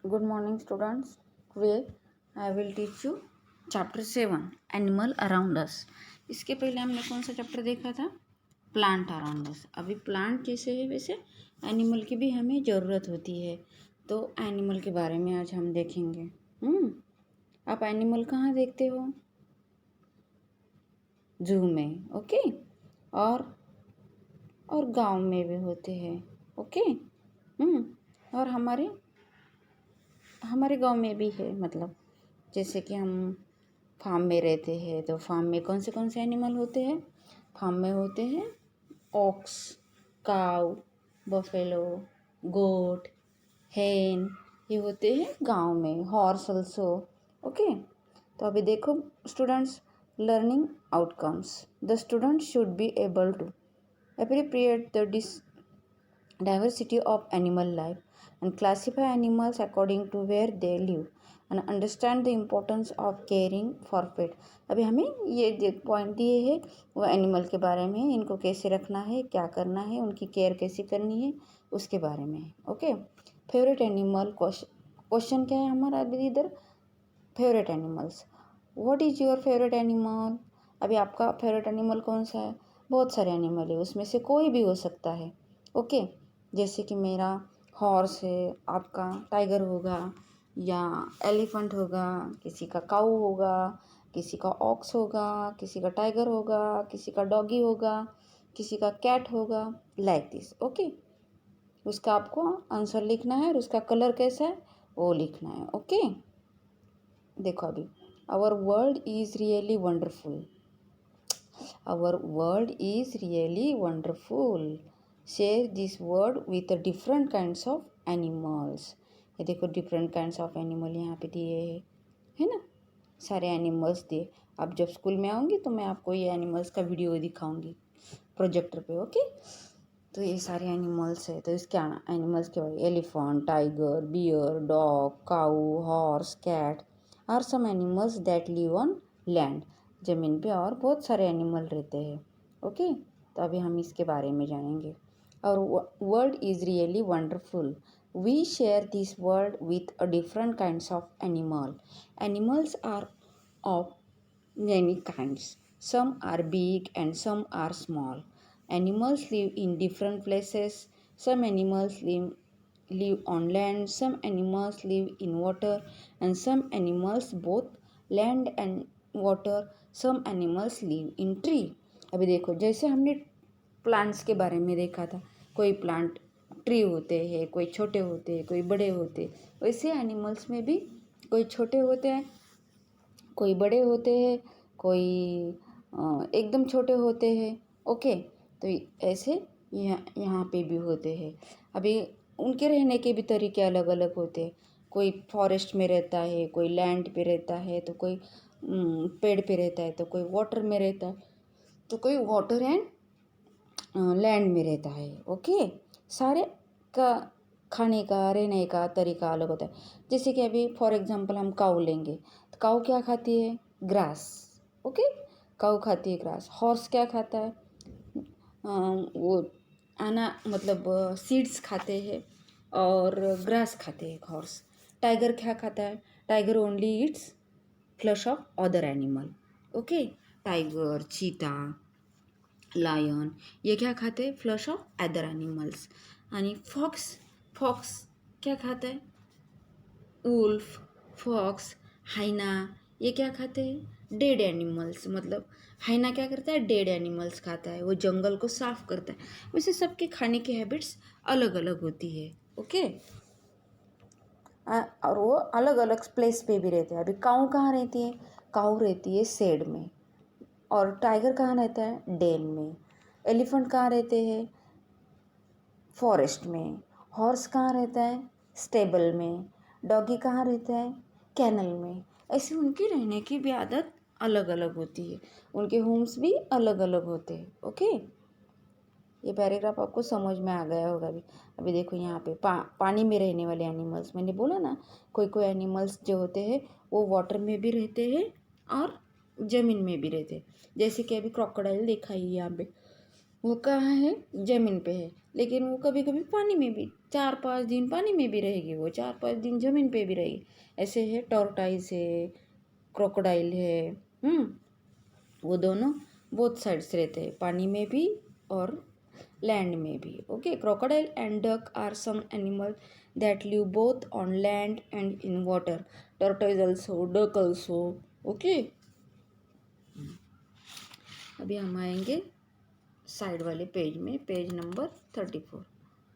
Good morning, students. Today I will teach you chapter 7 Animal Around Us. इसके पहले हमने कौन सा चैप्टर देखा था? Plant around us. अभी प्लांट जैसे है वैसे एनिमल की भी हमें ज़रूरत होती है. तो एनिमल के बारे में आज हम देखेंगे. आप एनिमल कहाँ देखते हो? जू में. ओके. और गांव में भी होते हैं. ओके. और हमारे गांव में भी है. मतलब जैसे कि हम फार्म में रहते हैं तो फार्म में कौन से एनिमल होते हैं? फार्म में होते हैं ऑक्स, काऊ, बफेलो, गोट, हेन. ये होते हैं गांव में. Horse also. ओके. तो अभी देखो students, learning outcomes. The student should be able to appropriate the diversity of animal life and classify animals according to where they live and understand the importance of caring for pet. अभी हमें ये point दिए हैं वो animal के बारे में, इनको कैसे रखना है, क्या करना है, उनकी केयर कैसे करनी है, उसके बारे में. ओके. Favourite animal. क्वेश्चन क्या है हमारा अभी इधर? Favourite animals. What is your favourite animal? अभी आपका फेवरेट एनिमल कौन सा है? बहुत सारे एनिमल है, उसमें से कोई भी हो सकता है. ओके. जैसे कि मेरा हॉर्स है, आपका टाइगर होगा या एलिफेंट होगा, किसी का काऊ होगा, किसी का ऑक्स होगा, किसी का टाइगर होगा, किसी का डॉगी होगा, किसी का कैट होगा. Like this. ओके. उसका आपको आंसर लिखना है और उसका कलर कैसा है वो लिखना है. ओके. देखो अभी, our world is really wonderful. Our world is really wonderful. Share this word with different kinds of animals. ये देखो डिफरेंट काइंड्स ऑफ एनिमल यहाँ पे दिए है ना. सारे एनिमल्स दिए. आप जब स्कूल में आओगे तो मैं आपको ये एनिमल्स का वीडियो दिखाऊंगी प्रोजेक्टर पे. ओके. तो ये सारे एनिमल्स है. तो इसके एनिमल्स के बारे, elephant, tiger, bear, dog, cow, horse, cat are some animals that live on land. ज़मीन पे और बहुत सारे एनिमल रहते हैं. ओके. तो अभी हम इसके बारे में जानेंगे. और world is really wonderful. We share this world with a different kinds of animal. Animals are of many kinds. Some are big and some are small. Animals live in different places. Some animals live on land, some animals live in water, and some animals both land and water. Some animals live in tree. अभी देखो जैसे हमने plants के बारे में देखा था, कोई प्लांट ट्री होते हैं, कोई छोटे होते हैं, कोई बड़े होते हैं. वैसे एनिमल्स में भी कोई छोटे होते हैं, कोई बड़े होते हैं, कोई एकदम छोटे होते हैं. ओके. तो ऐसे यहाँ पे भी होते हैं. अभी उनके रहने के भी तरीके अलग अलग होते हैं. कोई फॉरेस्ट में रहता है, कोई लैंड पे रहता है, तो कोई पेड़ पे रहता है, तो कोई वाटर में रहता है, तो कोई वाटर एंड लैंड में रहता है. ओके. सारे का खाने का रहने का तरीका अलग होता है. जैसे कि अभी फॉर एग्जांपल हम काऊ लेंगे तो काऊ क्या खाती है? ग्रास. ओके. काऊ खाती है ग्रास. हॉर्स क्या खाता है? वो मतलब सीड्स खाते हैं और ग्रास खाते हैं हॉर्स. टाइगर क्या खाता है? Tiger only Yeats flush of other animal. Okay. Tiger, चीता, लायन ये क्या खाते हैं? Flush of other animals. आणि फॉक्स क्या खाता है? वुल्फ, फॉक्स, हाइना ये क्या खाते हैं? Dead animals. मतलब हाइना क्या करता है? डेड एनिमल्स खाता है, वो जंगल को साफ करता है. वैसे सबके खाने की हैबिट्स अलग अलग होती है. ओके. और वो अलग अलग प्लेस पे भी रहते हैं. अभी काऊ कहाँ रहती है? काऊ रहती है शेड में. और टाइगर कहाँ रहता है? डेन में. एलिफेंट कहाँ रहते हैं? फॉरेस्ट में. हॉर्स कहाँ रहता है? स्टेबल में. डॉगी कहाँ रहता है? कैनल में. ऐसे उनकी रहने की भी आदत अलग अलग होती है. उनके होम्स भी अलग अलग होते हैं. ओके. ये पैराग्राफ आपको समझ में आ गया होगा. अभी देखो यहाँ पे पानी में रहने वाले एनिमल्स. मैंने बोला ना कोई कोई एनिमल्स जो होते हैं वो वाटर में भी रहते हैं और ज़मीन में भी रहते हैं. जैसे कि अभी क्रोकोडाइल देखा ही यहाँ पे. वो कहाँ है, ज़मीन पे है, लेकिन वो कभी कभी पानी में भी 4-5 दिन पानी में भी रहेगी, वो 4-5 दिन ज़मीन पे भी रहेगी। ऐसे है टॉर्टाइज है, क्रोकोडाइल है। वो दोनों बोथ साइड्स रहते हैं, पानी में भी और लैंड में भी। Okay, crocodile and duck are some animal that live both on land and in water. Tortoise also, duck also. Okay, अभी हम आएंगे साइड वाले पेज में, पेज नंबर 34।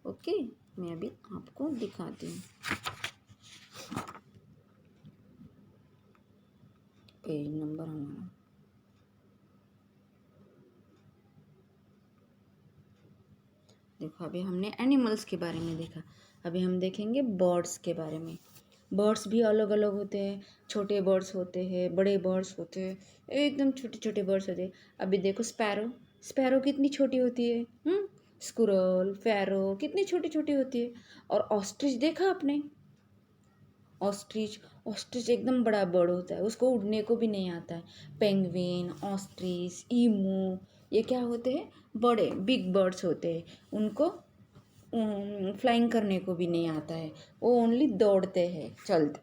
ओके, मैं अभी आपको दिखाती हूँ पेज नंबर हमारा। देखो, अभी हमने एनिमल्स के बारे में देखा, अभी हम देखेंगे बर्ड्स के बारे में। बर्ड्स भी अलग अलग होते हैं, छोटे बर्ड्स होते हैं, बड़े बर्ड्स होते हैं, एकदम छोटे छोटे बर्ड्स होते हैं। अभी देखो स्पैरो, स्पैरो कितनी छोटी होती है। स्कुरल, फैरो कितनी छोटी छोटी होती है। और ऑस्ट्रिच देखा आपने, ऑस्ट्रिच, ऑस्ट्रिच एकदम बड़ा बर्ड होता है, उसको उड़ने को भी नहीं आता है। पेंगुइन, ऑस्ट्रिच, ईमू, ये क्या होते हैं, बड़े बिग बर्ड्स होते हैं। उनको फ्लाइंग करने को भी नहीं आता है, वो ओनली दौड़ते हैं, चलते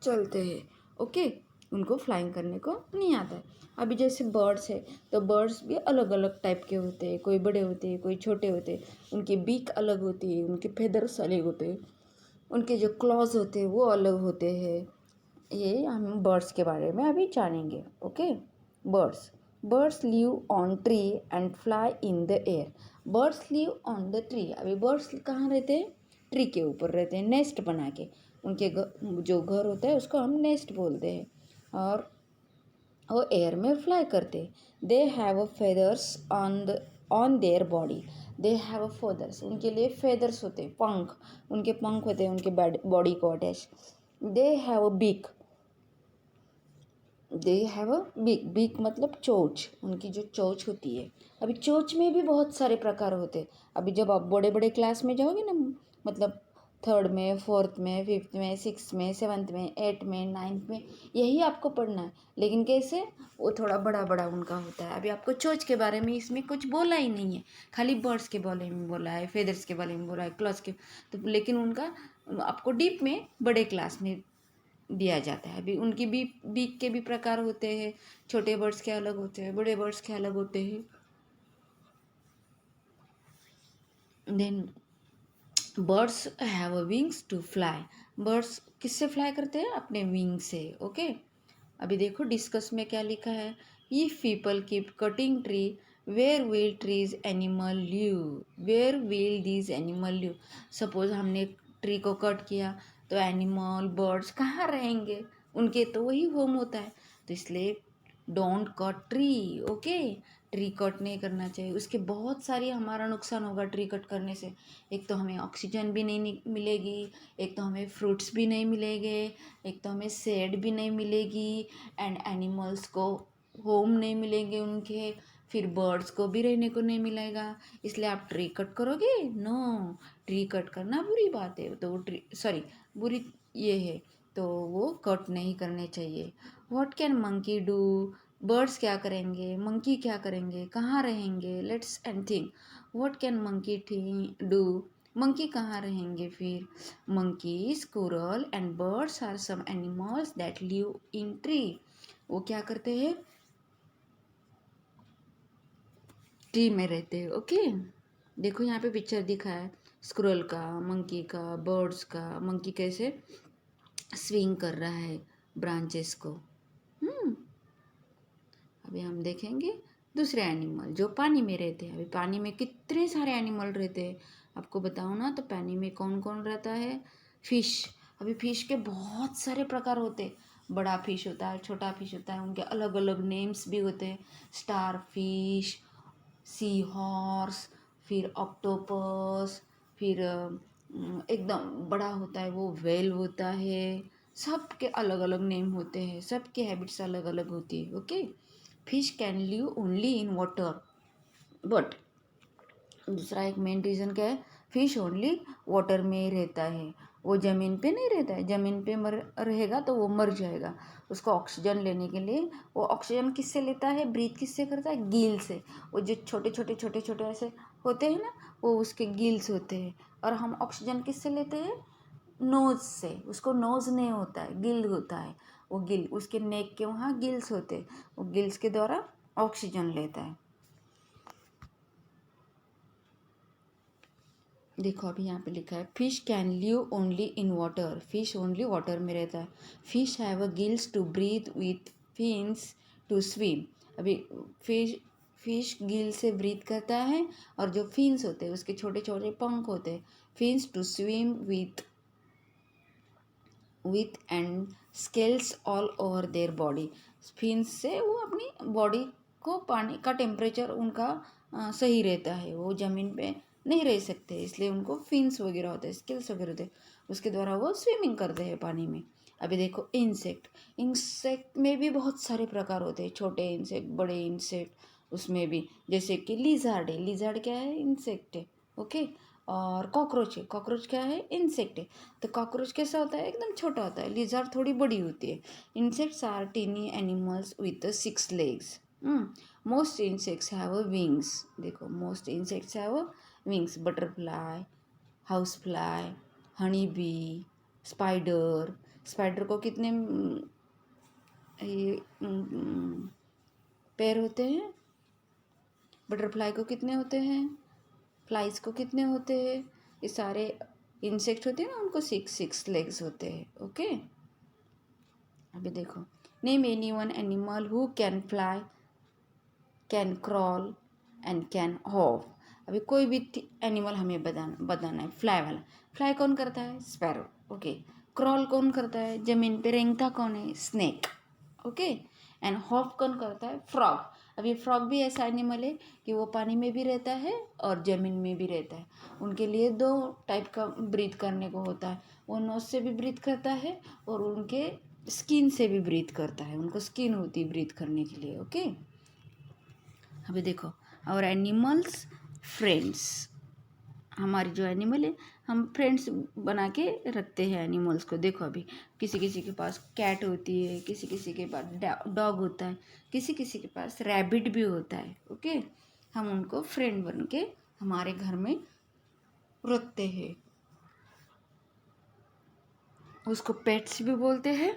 चलते हैं। ओके, उनको फ्लाइंग करने को नहीं आता है। अभी जैसे बर्ड्स है, तो बर्ड्स भी अलग अलग टाइप के होते हैं, कोई बड़े होते हैं, कोई छोटे होते हैं। उनकी बीक अलग होती है, उनके फेदर्स अलग होते हैं, उनके जो क्लॉज होते हैं वो अलग होते हैं। ये हम बर्ड्स के बारे में अभी जानेंगे। Okay, birds, birds live on tree and fly in the air. Birds live on the tree, अभी बर्ड्स कहाँ रहते हैं, ट्री के ऊपर रहते हैं, नेस्ट बना के। उनके जो घर होता है उसको हम नेस्ट बोलते हैं। और वो एयर में फ्लाई करते। दे have a feathers on their body. They have a feathers, उनके लिए फेदर्स होते हैं, पंख, उनके पंख होते हैं उनके बॉडी को attach. They have a beak, they have a beak, beak मतलब चोंच, उनकी जो चोंच होती है। अभी चोंच में भी बहुत सारे प्रकार होते हैं। अभी जब आप बड़े बड़े क्लास में जाओगे ना, मतलब 3rd में, 4th में, 5th में, 6th में, 7th में, 8th में, 9th में, यही आपको पढ़ना है। लेकिन कैसे, वो थोड़ा बड़ा बड़ा उनका होता है। अभी आपको चोंच के बारे में इसमें कुछ बोला ही नहीं है, खाली बर्ड्स के बारे में बोला है, फेदर्स के बारे में बोला है, क्लॉज के, तो लेकिन उनका आपको डीप में बड़े क्लास में दिया जाता है। अभी उनकी बीक के भी प्रकार होते हैं, छोटे बर्ड्स के अलग होते हैं, बड़े बर्ड्स के अलग होते हैं। Then birds have a wings to fly. Birds किससे फ्लाई करते हैं, अपने विंग से। ओके, अभी देखो डिस्कस में क्या लिखा है, if people keep cutting tree where will trees animal live, where will these animal live. Suppose हमने ट्री को कट किया, तो एनिमल बर्ड्स कहाँ रहेंगे, उनके तो वही होम होता है। तो इसलिए don't cut tree. Okay, tree cut नहीं करना चाहिए, उसके बहुत सारी हमारा नुकसान होगा ट्री कट करने से। एक तो हमें ऑक्सीजन भी नहीं मिलेगी, एक तो हमें फ्रूट्स भी नहीं मिलेंगे, एक तो हमें शेड भी नहीं मिलेगी, एंड एनिमल्स को होम नहीं मिलेंगे उनके, फिर बर्ड्स को भी रहने को नहीं मिलेगा। इसलिए आप ट्री कट करोगे, नो, ट्री कट करना बुरी बात है, तो वो ट्री, सॉरी, बुरी ये है, तो वो कट नहीं करने चाहिए। What can monkey do, birds क्या करेंगे, मंकी क्या करेंगे, कहाँ रहेंगे, let's and think. What can monkey do, monkey कहाँ रहेंगे फिर। Monkey, squirrel and birds are some animals that live in tree. वो क्या करते हैं, ट्री में रहते हैं। ओके, देखो यहाँ पे पिक्चर दिखा है स्क्विरल का, मंकी का, बर्ड्स का। मंकी कैसे स्विंग कर रहा है ब्रांचेस को। हम्म अभी हम देखेंगे दूसरे एनिमल जो पानी में रहते हैं। अभी पानी में कितने सारे एनिमल रहते हैं, आपको बताओ ना, तो पानी में कौन कौन रहता है, फिश। अभी फिश के बहुत सारे प्रकार होते हैं, बड़ा फिश होता है, छोटा फिश होता है, उनके अलग अलग नेम्स भी होते हैं। स्टार फिश, सी हॉर्स, फिर ऑक्टोपस, फिर एकदम बड़ा होता है वो वेल होता है। सबके अलग अलग नेम होते हैं, सबके हैबिट्स अलग अलग होती है। Okay, fish can live only in water, but दूसरा एक मेन रीज़न क्या है, फिश ओनली वाटर में ही रहता है, वो ज़मीन पे नहीं रहता है, ज़मीन पे मर रहेगा तो वो मर जाएगा। उसको ऑक्सीजन लेने के लिए वो ऑक्सीजन किससे लेता है, ब्रीथ किससे करता है, गिल से। वो जो छोटे छोटे छोटे छोटे ऐसे होते हैं ना, वो उसके गिल्स होते हैं। और हम ऑक्सीजन किससे लेते हैं, नोज़ से। उसको नोज़ नहीं होता है, गिल होता है। वो गिल, उसके नेक के वहाँ गिल्स होते हैं, वो गिल्स के द्वारा ऑक्सीजन लेता है। देखो अभी यहाँ पे लिखा है fish can live only in water, fish only water में रहता है। Fish have a gills to breathe with fins to swim. अभी फिश फिश गिल से ब्रीथ करता है, और जो फिन्स होते हैं उसके छोटे छोटे पंख होते हैं, fins to swim with and scales all over their body. Fins से वो अपनी बॉडी को, पानी का टेम्परेचर उनका सही रहता है, वो ज़मीन पे नहीं रह सकते, इसलिए उनको फिन्स वगैरह होते हैं, स्केल्स वगैरह होते हैं, उसके द्वारा वो स्विमिंग करते हैं पानी में। अभी देखो इंसेक्ट, इंसेक्ट में भी बहुत सारे प्रकार होते हैं, छोटे इंसेक्ट, बड़े इंसेक्ट, उसमें भी जैसे कि लिजार्ड है, लिजार्ड क्या है, इंसेक्ट है, ओके। और कॉकरोच है, कॉकरोच क्या है, इंसेक्ट है। तो कॉकरोच कैसा होता है, एकदम छोटा होता है, लिजार्ड थोड़ी बड़ी होती है। Insects are tiny animals with 6 legs। Most insects have a wings. देखो most insects have a wings, butterfly, house fly, honey bee, spider. Spider को कितने ये पैर होते हैं, बटरफ्लाई को कितने होते हैं, फ्लाइज को कितने होते हैं, ये सारे इंसेक्ट होते हैं ना, उनको 6 legs होते हैं, ओके। अभी देखो name any one animal who can fly, can crawl and can hop. अभी कोई भी एनिमल हमें बताना है। फ्लाई वाला, फ्लाई कौन करता है, स्पैरो, ओके। क्रॉल कौन करता है, जमीन पे रेंगता कौन है, स्नेक, ओके। एंड हॉप कौन करता है, फ्रॉग। अभी फ्रॉग भी ऐसा एनिमल है कि वो पानी में भी रहता है और ज़मीन में भी रहता है। उनके लिए 2 टाइप का ब्रीथ करने को होता है, वो नोज से भी ब्रीथ करता है और उनके स्किन से भी ब्रीथ करता है, उनको स्किन होती है ब्रीथ करने के लिए, ओके। अभी देखो और एनिमल्स फ्रेंड्स, हमारी जो एनिमल है, हम फ्रेंड्स बना के रखते हैं एनिमल्स को। देखो अभी किसी किसी के पास कैट होती है, किसी किसी के पास डॉग होता है, किसी किसी के पास रैबिट भी होता है, ओके। हम उनको फ्रेंड बन के हमारे घर में रखते हैं, उसको पेट्स भी बोलते हैं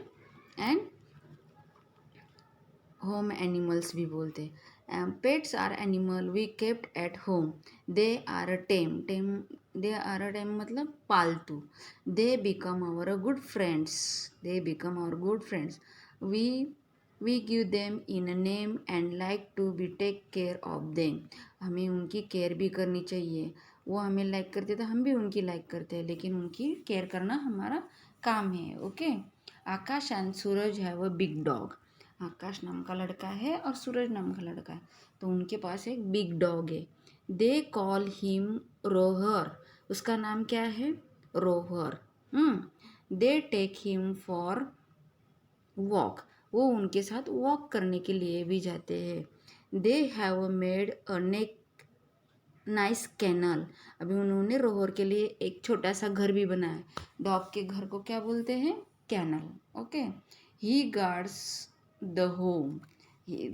एंड होम एनिमल्स भी बोलते हैं। Pets are animal we kept at home, they are tame मतलब पालतू। They become our good friends, they become our good friends. We we give them in name and like to be take care of them. हमें उनकी care भी करनी चाहिए, वो हमें like करते तो हम भी उनकी लाइक करते हैं, लेकिन उनकी केयर करना हमारा काम है, okay. Akash and Suraj have a big dog. Akash नाम का लड़का है और सूरज नाम का लड़का है, तो उनके पास एक बिग डॉग है। दे कॉल हिम रोहर, उसका नाम क्या है, रोहर। They take him for walk, वो उनके साथ वॉक करने के लिए भी जाते हैं। They have made a nice canal, अभी उन्होंने रोहर के लिए एक छोटा सा घर भी बनाया। डॉग के घर को क्या बोलते हैं, canal, okay. He guards the home,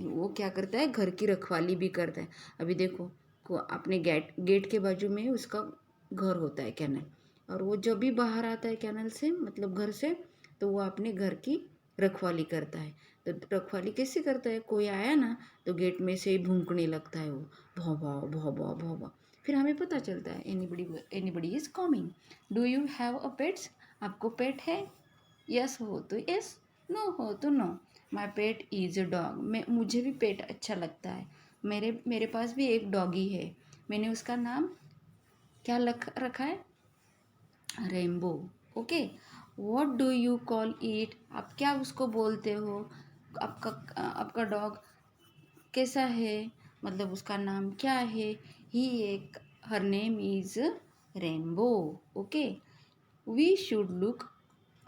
वो क्या करता है, घर की रखवाली भी करता है। अभी देखो को अपने गेट गेट के बाजू में उसका घर होता है, कैनल, और वो जब भी बाहर आता है कैनल से, मतलब घर से, तो वो अपने घर की रखवाली करता है। तो रखवाली कैसे करता है, कोई आया ना तो गेट में से ही भूंकने लगता है वो, भौ भौ भौ भौ भौ भौ, फिर हमें पता चलता है anybody is coming. Do you have a pets, आपको पेट है, यस हो तो यस, नो हो तो no. My pet is a dog, मैं मुझे भी पेट अच्छा लगता है, मेरे पास भी एक डॉगी है, मैंने उसका नाम क्या रखा है, rainbow, okay. What do you call it, आप क्या उसको बोलते हो, आपका डॉग कैसा है, मतलब उसका नाम क्या है, ही एक her name is Rainbow, okay. We should look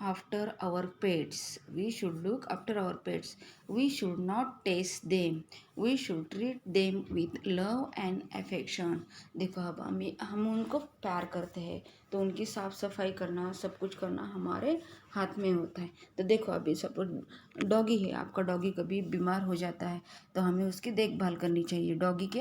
after our pets. We should look after our pets. We should not taste them. We should treat them with love and affection. देखो अब हम उनको प्यार करते हैं तो उनकी साफ सफाई करना सब कुछ करना हमारे हाथ में होता है। तो देखो अभी सपोज डॉगी है, आपका डॉगी कभी बीमार हो जाता है तो हमें उसकी देखभाल करनी चाहिए। डॉगी के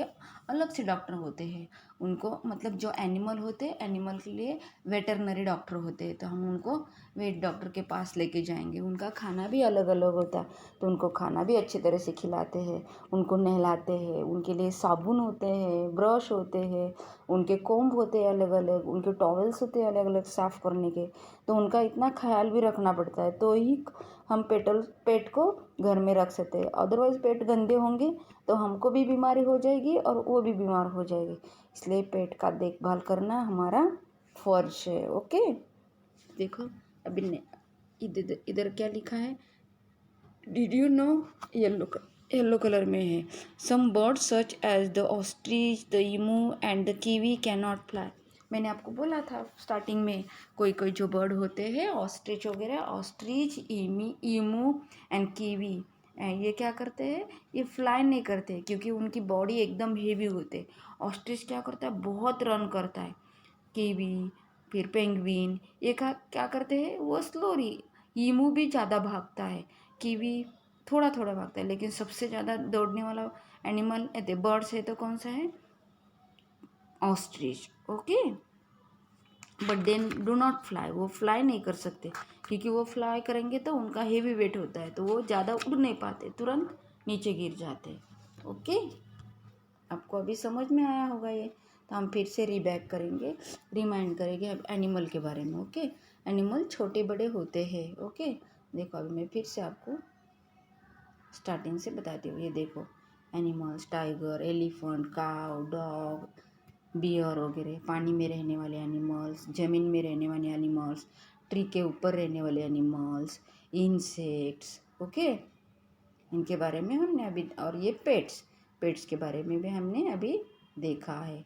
अलग से डॉक्टर होते हैं, उनको मतलब जो एनिमल होते हैं एनिमल के लिए वेटरनरी डॉक्टर होते हैं, तो हम उनको वेट डॉक्टर के पास लेके जाएंगे। उनका खाना भी अलग अलग होता है तो उनको खाना भी अच्छी तरह से खिलाते हैं, उनको नहलाते हैं, उनके लिए साबुन होते हैं, ब्रश होते हैं, उनके कोम्ब होते हैं अलग अलग, उनके टॉवल्स होते हैं अलग अलग साफ़ करने के। तो उनका इतना ख्याल भी रखना पड़ता है तो ही हम पेट को घर में रख सकते हैं। अदरवाइज़ पेट गंदे होंगे तो हमको भी बीमारी हो जाएगी और वो भी बीमार हो जाएगी। इसलिए पेट का देखभाल करना हमारा फर्ज है। ओके, देखो अभी इधर इधर क्या लिखा है, did you know, yellow colour में है। Some birds such as the ostrich, the emu and the kiwi can not fly. मैंने आपको बोला था स्टार्टिंग में, कोई कोई जो बर्ड होते हैं ऑस्ट्रिच वगैरह, ऑस्ट्रिच, ईमू एंड कीवी, ये क्या करते हैं, ये फ्लाई नहीं करते क्योंकि उनकी बॉडी एकदम हेवी होते है। ऑस्ट्रिच क्या करता है, बहुत रन करता है। कीवी, फिर पेंगुइन, ये क्या करते हैं, वो स्लोली। ईमू भी ज़्यादा भागता है, कीवी थोड़ा थोड़ा भागता है, लेकिन सबसे ज़्यादा दौड़ने वाला एनिमल बर्ड्स है तो कौन सा है, ostrich. Okay, but then do not fly, वो फ्लाई नहीं कर सकते क्योंकि वो फ्लाई करेंगे तो उनका हेवी वेट होता है तो वो ज़्यादा उड़ नहीं पाते, तुरंत नीचे गिर जाते। ओके, आपको अभी समझ में आया होगा ये। तो हम फिर से रिबैक करेंगे, रिमाइंड करेंगे अब एनिमल के बारे में। ओके, एनिमल छोटे बड़े होते हैं। ओके, देखो अभी मैं फिर से आपको स्टार्टिंग से बताती हूँ। ये देखो animals, tiger, elephant, cow, dog, bear वगैरह, पानी में रहने वाले एनिमल्स, ज़मीन में रहने वाले एनिमल्स, ट्री के ऊपर रहने वाले एनिमल्स, इंसेक्ट्स। ओके, इनके बारे में हमने अभी, और ये पेट्स के बारे में भी हमने अभी देखा है।